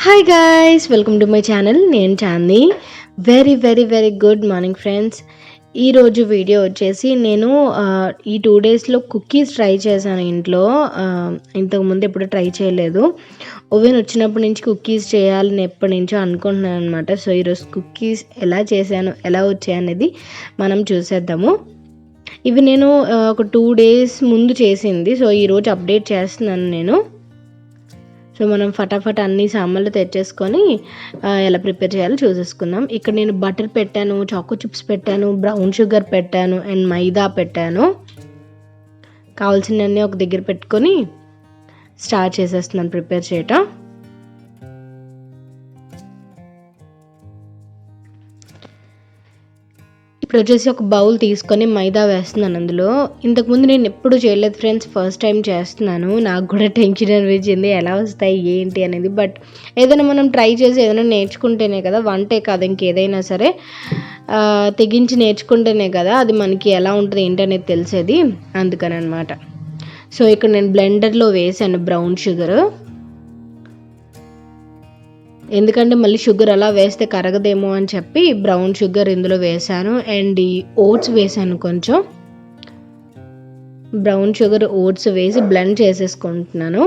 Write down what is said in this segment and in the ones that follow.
Hi guys, welcome to my channel. నేను Chandi. Very very very good morning friends. ఈరోజు video వచ్చేసి నేను ఈ 2 డేస్లో కుకీస్ ట్రై చేశాను ఇంట్లో. ఇంతకుముందు ఎప్పుడు ట్రై చేయలేదు. ఓవెన్ వచ్చినప్పటి నుంచి కుకీస్ చేయాలని ఎప్పటి నుంచో అనుకుంటున్నాను అనమాట. సో ఈరోజు కుకీస్ ఎలా చేశాను, ఎలా వచ్చాయి అనేది మనం చూసేద్దాము. ఇవి నేను ఒక 2 డేస్ ముందు చేసింది. సో ఈరోజు అప్డేట్ చేస్తున్నాను నేను. సో మనం ఫటాఫట్ అన్ని సామాన్లు తెచ్చేసుకొని ఎలా ప్రిపేర్ చేయాలో చూసేసుకుందాం. ఇక్కడ నేను బటర్ పెట్టాను, చాకో చిప్స్ పెట్టాను, బ్రౌన్ షుగర్ పెట్టాను అండ్ మైదా పెట్టాను. కావాల్సినవన్నీ ఒక దగ్గర పెట్టుకొని స్టార్ట్ చేసేస్తున్నాను ప్రిపేర్ చేయటం. ఇప్పుడు వచ్చేసి ఒక బౌల్ తీసుకొని మైదా వేస్తున్నాను అందులో. ఇంతకుముందు నేను ఎప్పుడు చేయలేదు ఫ్రెండ్స్, ఫస్ట్ టైం చేస్తున్నాను. నాకు కూడా టెన్షన్ అనిపించింది ఎలా వస్తాయి ఏంటి అనేది. బట్ ఏదైనా మనం ట్రై చేసి ఏదైనా నేర్చుకుంటేనే కదా, వంటే కాదు ఇంకేదైనా సరే తెగించి నేర్చుకుంటేనే కదా అది మనకి ఎలా ఉంటుంది ఏంటి అనేది తెలిసేది. అందుకని అనమాట. సో ఇక్కడ నేను బ్లెండర్లో వేసాను బ్రౌన్ షుగర్. ఎందుకంటే మళ్ళీ షుగర్ అలా వేస్తే కరగదేమో అని చెప్పి బ్రౌన్ షుగర్ ఇందులో వేసాను. అండ్ ఈ ఓట్స్ వేసాను, కొంచెం బ్రౌన్ షుగర్ ఓట్స్ వేసి బ్లెండ్ చేసేసుకుంటున్నాను.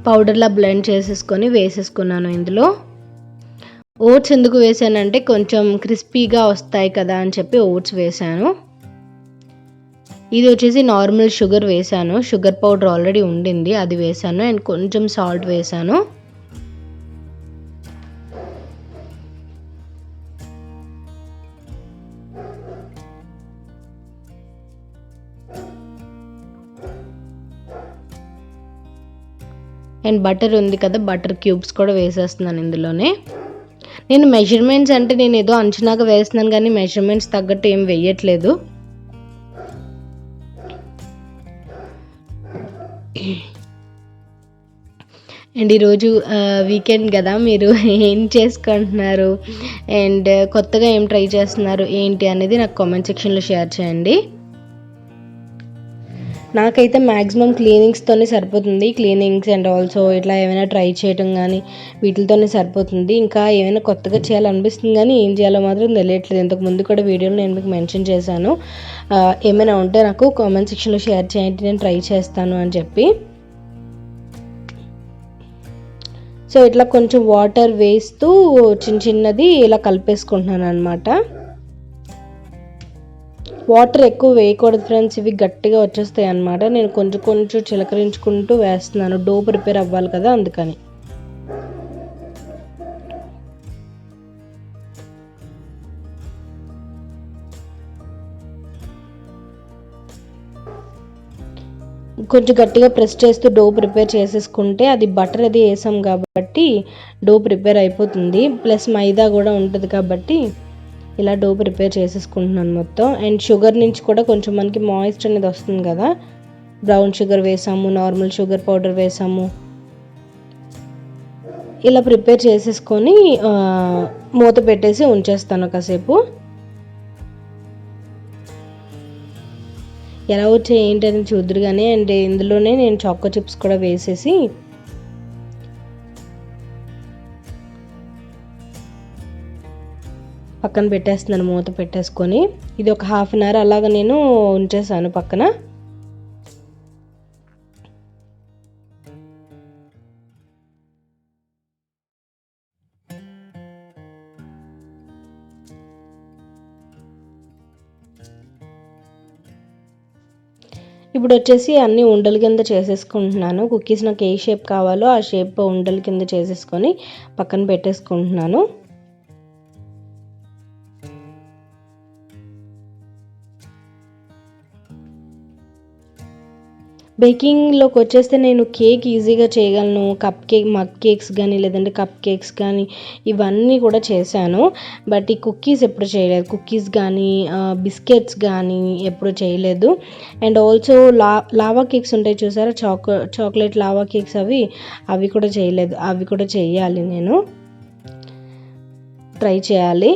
పౌడర్లా బ్లెండ్ చేసేసుకొని వేసేసుకున్నాను ఇందులో. ఓట్స్ ఎందుకు వేసానంటే కొంచెం క్రిస్పీగా వస్తాయి కదా అని చెప్పి ఓట్స్ వేసాను. ఇది వచ్చేసి నార్మల్ షుగర్ వేసాను, షుగర్ పౌడర్ ఆల్రెడీ ఉండింది అది వేసాను. అండ్ కొంచెం సాల్ట్ వేసాను. అండ్ బటర్ ఉంది కదా, బటర్ క్యూబ్స్ కూడా వేసేస్తున్నాను ఇందులోనే. నేను మెజర్మెంట్స్ అంటే నేను ఏదో అంచనాగా వేస్తున్నాను కానీ మెజర్మెంట్స్ తగ్గట్టు ఏం వేయట్లేదు. అండ్ ఈరోజు వీకెండ్ కదా, మీరు ఏం చేసుకుంటున్నారు అండ్ కొత్తగా ఏం ట్రై చేస్తున్నారు ఏంటి అనేది నాకు కామెంట్ సెక్షన్లో షేర్ చేయండి. నాకైతే మ్యాక్సిమం క్లీనింగ్స్తోనే సరిపోతుంది. క్లీనింగ్స్ అండ్ ఆల్సో ఇట్లా ఏమైనా ట్రై చేయడం కానీ వీటితోనే సరిపోతుంది. ఇంకా ఏమైనా కొత్తగా చేయాలనిపిస్తుంది కానీ ఏం చేయాలో మాత్రం తెలియట్లేదు. ఇంతకు ముందు కూడా వీడియోలో నేను మీకు మెన్షన్ చేశాను, ఏమైనా ఉంటే నాకు కామెంట్ సెక్షన్లో షేర్ చేయండి, నేను ట్రై చేస్తాను అని చెప్పి. సో ఇట్లా కొంచెం వాటర్ వేస్తూ చిన్నది ఇలా కలిపేసుకుంటున్నాను అనమాట. వాటర్ ఎక్కువ వేయకూడదు ఫ్రెండ్స్, ఇవి గట్టిగా వచ్చేస్తాయి అన్నమాట. నేను కొంచెం కొంచెం చిలకరించుకుంటూ వేస్తున్నాను, డో ప్రిపేర్ అవ్వాలి కదా అందుకని. కొంచెం గట్టిగా ప్రెస్ చేస్తూ డో ప్రిపేర్ చేసేసుకుంటే అది బటర్ అది వేసాం కాబట్టి డో ప్రిపేర్ అయిపోతుంది. ప్లస్ మైదా కూడా ఉంటుంది కాబట్టి ఇలా డో ప్రిపేర్ చేసేసుకుంటున్నాను మొత్తం. అండ్ షుగర్ నుంచి కూడా కొంచెం మనకి మాయిస్ట్ అనేది వస్తుంది కదా, బ్రౌన్ షుగర్ వేసాము, నార్మల్ షుగర్ పౌడర్ వేసాము. ఇలా ప్రిపేర్ చేసేసుకొని మూత పెట్టేసి ఉంచేస్తాను కాసేపు. ఎలా వచ్చాయి ఏంటని చూద్దరు కానీ. అండ్ ఇందులోనే నేను చాకో చిప్స్ కూడా వేసేసి పక్కన పెట్టేస్తున్నాను మూత పెట్టేసుకొని. ఇది ఒక 1/2 అవర్ అలాగ నేను ఉంచేసాను పక్కన. ఇప్పుడు వచ్చేసి అన్ని ఉండల కింద చేసేసుకుంటున్నాను. కుకీస్ నాకు ఏ షేప్ కావాలో ఆ షేప్ ఉండల కింద చేసేసుకొని పక్కన పెట్టేసుకుంటున్నాను. బేకింగ్లోకి వచ్చేస్తే నేను కేక్ ఈజీగా చేయగలను. కప్ కేక్, మగ్ కేక్స్ కానీ లేదంటే కప్ కేక్స్ కానీ ఇవన్నీ కూడా చేశాను. బట్ ఈ కుకీస్ ఎప్పుడు చేయలేదు. కుకీస్ కానీ బిస్కెట్స్ కానీ ఎప్పుడు చేయలేదు. అండ్ ఆల్సో లావా కేక్స్ ఉంటాయి చూసారా, చాక్లెట్ లావా కేక్స్, అవి కూడా చేయలేదు. అవి కూడా చేయాలి, నేను ట్రై చేయాలి.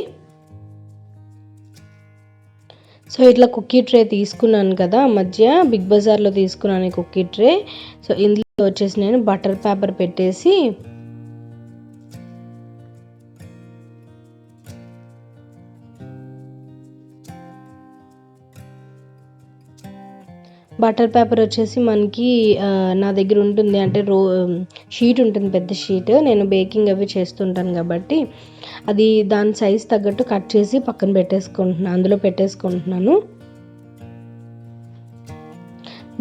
సో ఇట్లా కుక్కీ ట్రే తీసుకున్నాను కదా, మధ్య బిగ్ బజార్లో తీసుకున్నాను ఈ కుక్కీ ట్రే. సో ఇందులో వచ్చేసి నేను బటర్ పేపర్ పెట్టేసి బటర్ పేపర్ వచ్చేసి మనకి నా దగ్గర ఉంటుంది, అంటే షీట్ ఉంటుంది, పెద్ద షీట్. నేను బేకింగ్ అవి చేస్తుంటాను కాబట్టి అది దాని సైజ్ తగ్గట్టు కట్ చేసి పక్కన పెట్టేసుకుంటున్నాను, అందులో పెట్టేసుకుంటున్నాను.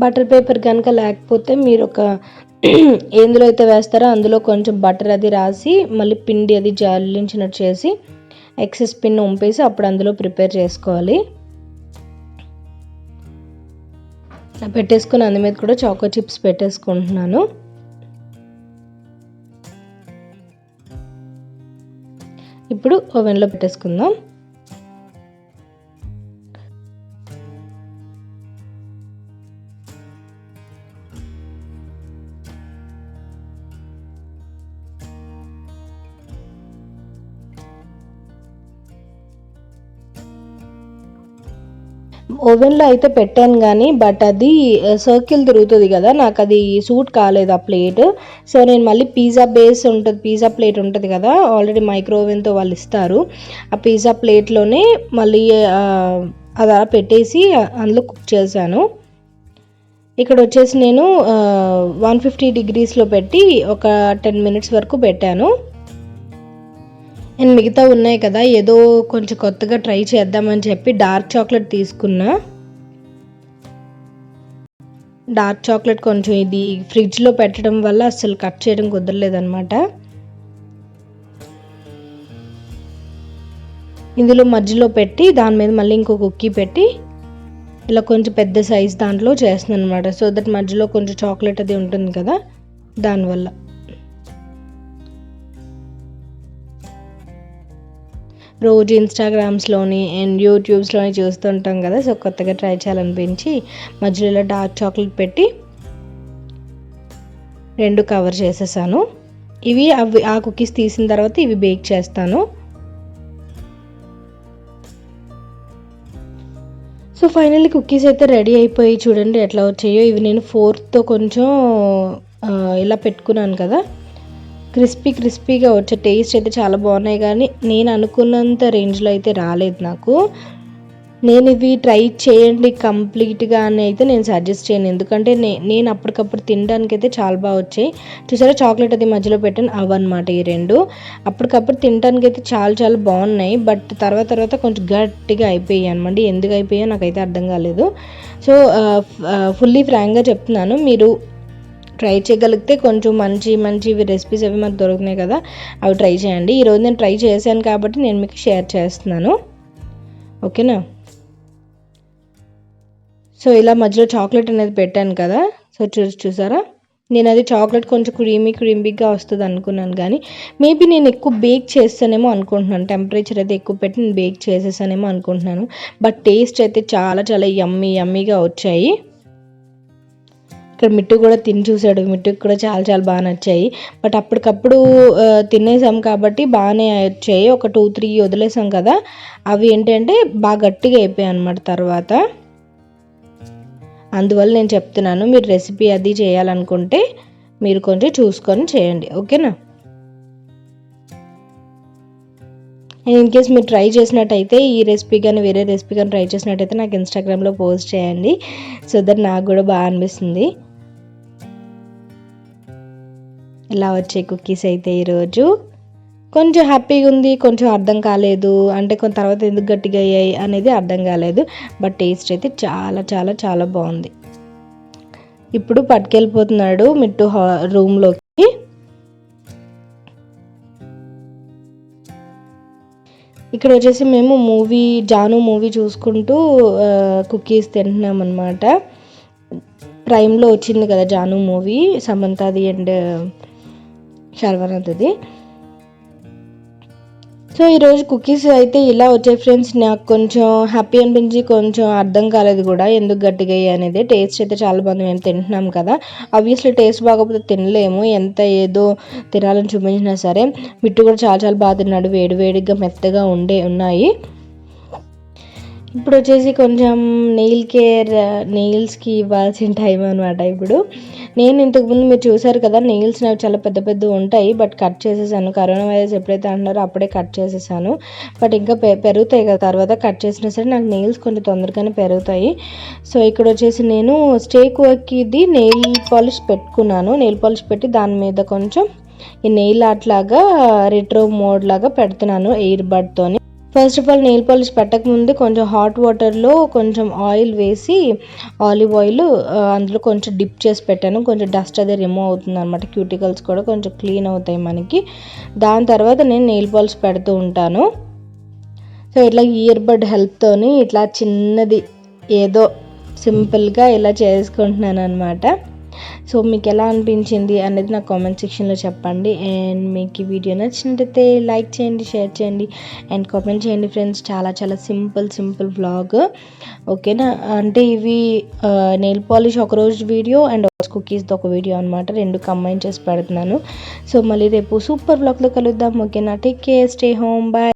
బటర్ పేపర్ కనుక లేకపోతే మీరు ఒక ఎందులో అయితే వేస్తారో అందులో కొంచెం బటర్ అది రాసి మళ్ళీ పిండి అది జల్లించినట్టు చేసి ఎక్సెస్ పిండి ఉంపేసి అప్పుడు అందులో ప్రిపేర్ చేసుకోవాలి. పెట్టేసుకుని అందు మీద కూడా చాకో చిప్స్ పెట్టేసుకుంటున్నాను. ఇప్పుడు ఓవెన్లో పెట్టేసుకుందాం. ఓవెన్లో అయితే పెట్టాను కానీ బట్ అది సర్కిల్ తిరుగుతుంది కదా, నాకు అది సూట్ కాలేదు ఆ ప్లేట్. సో నేను మళ్ళీ పిజ్జా బేస్ ఉంటుంది, పిజ్జా ప్లేట్ ఉంటుంది కదా, ఆల్రెడీ మైక్రో ఓవెన్తో వాళ్ళు ఇస్తారు. ఆ పిజ్జా ప్లేట్లోనే మళ్ళీ అది అలా పెట్టేసి అందులో కుక్ చేశాను. ఇక్కడ వచ్చేసి నేను 150 degreesలో పెట్టి ఒక 10 minutes వరకు పెట్టాను. అండ్ మిగతా ఉన్నాయి కదా, ఏదో కొంచెం కొత్తగా ట్రై చేద్దామని చెప్పి డార్క్ చాక్లెట్ తీసుకున్నా. డార్క్ చాక్లెట్ కొంచెం ఇది ఫ్రిడ్జ్లో పెట్టడం వల్ల అసలు కట్ చేయడం కుదరలేదన్నమాట. ఇందులో మధ్యలో పెట్టి దాని మీద మళ్ళీ ఇంకో కుక్కీ పెట్టి ఇలా కొంచెం పెద్ద సైజ్ దాంట్లో చేస్తున్నాను అనమాట. సో దట్ మధ్యలో కొంచెం చాక్లెట్ అది ఉంటుంది కదా, దానివల్ల. రోజు ఇన్స్టాగ్రామ్స్లోని అండ్ యూట్యూబ్స్లోని చూస్తుంటాం కదా, సో కొత్తగా ట్రై చేయాలనిపించి మధ్యలో ఇలా డార్క్ చాక్లెట్ పెట్టి 2 కవర్ చేసేసాను. ఇవి ఆ కుకీస్ తీసిన తర్వాత ఇవి బేక్ చేస్తాను. సో ఫైనల్లీ కుకీస్ అయితే రెడీ అయిపోయి చూడండి ఎట్లా వచ్చాయో. ఇవి నేను ఫోర్క్తో కొంచెం ఇలా పెట్టుకున్నాను కదా, క్రిస్పీగా వచ్చే టేస్ట్ అయితే చాలా బాగున్నాయి. కానీ నేను అనుకున్నంత రేంజ్లో అయితే రాలేదు నాకు. నేను ఇవి ట్రై చేయండి కంప్లీట్గా అని అయితే నేను సజెస్ట్ చేయను, ఎందుకంటే నేను అప్పటికప్పుడు తినడానికి అయితే చాలా బాగా వచ్చాయి. చూసారా చాక్లెట్ అది మధ్యలో పెట్టాను, అవన్నమాట ఈ 2. అప్పటికప్పుడు తినడానికి అయితే చాలా బాగున్నాయి. బట్ తర్వాత కొంచెం గట్టిగా అయిపోయాయి అనమాట. ఎందుకు అయిపోయాయో నాకైతే అర్థం కాలేదు. సో ఫుల్లీ ఫ్రాంక్గా చెప్తున్నాను, మీరు ట్రై చేయగలిగితే కొంచెం మంచి రెసిపీస్ అవి మనకు దొరుకుతున్నాయి కదా, అవి ట్రై చేయండి. ఈరోజు నేను ట్రై చేశాను కాబట్టి నేను మీకు షేర్ చేస్తున్నాను, ఓకేనా. సో ఇలా మధ్యలో చాక్లెట్ అనేది పెట్టాను కదా, సో చూసారా, నేను అది చాక్లెట్ కొంచెం క్రీమీగా వస్తుంది అనుకున్నాను. కానీ మేబీ నేను ఎక్కువ బేక్ చేస్తానేమో అనుకుంటున్నాను, టెంపరేచర్ అయితే ఎక్కువ పెట్టి నేను బేక్ చేసేసానేమో అనుకుంటున్నాను. బట్ టేస్ట్ అయితే చాలా యమ్మీగా వచ్చాయి. ఇక్కడ మిట్టు కూడా తిని చూసాడు, మిట్టుకు కూడా చాలా బాగా నచ్చాయి. బట్ అప్పటికప్పుడు తినేసాం కాబట్టి బాగానే వచ్చాయి. ఒక 2-3 వదిలేసాం కదా, అవి ఏంటంటే బాగా గట్టిగా అయిపోయాయి అన్నమాట తర్వాత. అందువల్ల నేను చెప్తున్నాను, మీరు రెసిపీ అది చేయాలనుకుంటే మీరు కొంచెం చూసుకొని చేయండి, ఓకేనా. ఇన్ కేస్ మీరు ట్రై చేసినట్టయితే ఈ రెసిపీ కానీ వేరే రెసిపీ కానీ ట్రై చేసినట్టయితే నాకు ఇన్స్టాగ్రామ్లో పోస్ట్ చేయండి, సో దట్ నాకు కూడా బాగా అనిపిస్తుంది. ఇలా వచ్చే కుకీస్ అయితే ఈరోజు కొంచెం హ్యాపీగా ఉంది, కొంచెం అర్థం కాలేదు, అంటే కొంత తర్వాత ఎందుకు గట్టిగా అయ్యాయి అనేది అర్థం కాలేదు. బట్ టేస్ట్ అయితే చాలా బాగుంది. ఇప్పుడు పట్టుకెళ్ళిపోతున్నాడు మిట్టు రూమ్లోకి. ఇక్కడ వచ్చేసి మేము జాను మూవీ చూసుకుంటూ కుకీస్ తింటున్నాం అనమాట. ప్రైమ్లో వచ్చింది కదా జాను మూవీ, సమంతాది అండ్ శర్వనంతది. సో ఈరోజు కుకీస్ అయితే ఇలా వచ్చాయి ఫ్రెండ్స్. నాకు కొంచెం హ్యాపీ అనిపించి కొంచెం అర్థం కాలేదు కూడా ఎందుకు గట్టిగా అనేది. టేస్ట్ అయితే చాలా బాగుంది, మేము తింటున్నాం కదా. ఆబ్వియస్లీ టేస్ట్ బాగోకపోతే తినలేము, ఎంత ఏదో తినాలని చూపించినా సరే. మిట్టు కూడా చాలా బాగా తిన్నాడు, వేడిగా మెత్తగా ఉన్నాయి. ఇప్పుడు వచ్చేసి కొంచెం నెయిల్స్కి ఇవ్వాల్సిన టైం అనమాట. ఇప్పుడు నేను ఇంతకుముందు మీరు చూసారు కదా, నెయిల్స్ నాకు చాలా పెద్ద పెద్ద ఉంటాయి, బట్ కట్ చేసేసాను. కరోనా వైరస్ ఎప్పుడైతే అంటున్నారో అప్పుడే కట్ చేసేసాను. బట్ ఇంకా పెరుగుతాయి కదా, తర్వాత కట్ చేసినా సరే నాకు నెయిల్స్ కొంచెం తొందరగానే పెరుగుతాయి. సో ఇక్కడ వచ్చేసి నేను స్టేక్ వర్క్ ఇది నెయిల్ పాలిష్ పెట్టుకున్నాను. నెయిల్ పాలిష్ పెట్టి దాని మీద కొంచెం ఈ నెయిల్ ఆర్ట్ లాగా రెట్రో మోడ్ లాగా పెడుతున్నాను ఎయిర్ బడ్తోని. First of all nail polish పెట్టకముందు కొంచెం హాట్ వాటర్లో కొంచెం ఆయిల్ వేసి, ఆలివ్ ఆయిల్ అందులో కొంచెం డిప్ చేసి పెట్టాను. కొంచెం డస్ట్ అదే రిమూవ్ అవుతుంది అనమాట. క్యూటికల్స్ కూడా కొంచెం క్లీన్ అవుతాయి మనకి. దాని తర్వాత నేను నెయిల్ పాలిష్ పెడుతూ ఉంటాను. సో ఇట్లా ఇయర్ బడ్ హెల్ప్తోని ఇట్లా చిన్నది ఏదో సింపుల్గా ఇలా చేసుకుంటున్నాను అనమాట. సో మీకు ఎలా అనిపించింది అనేది నాకు కామెంట్ సెక్షన్లో చెప్పండి. అండ్ మీకు ఈ వీడియో నచ్చినట్టయితే లైక్ చేయండి, షేర్ చేయండి అండ్ కామెంట్ చేయండి ఫ్రెండ్స్. చాలా చాలా సింపుల్ వ్లాగ్, ఓకేనా. అంటే ఇవి నెయిల్ పాలిష్ ఒకరోజు వీడియో అండ్ కుకీస్తో ఒక వీడియో అనమాట. రెండు కంబైన్ చేసి పెడుతున్నాను. సో మళ్ళీ రేపు సూపర్ వ్లాగ్లో కలుద్దాం, ఓకేనా. Take care, stay home, bye.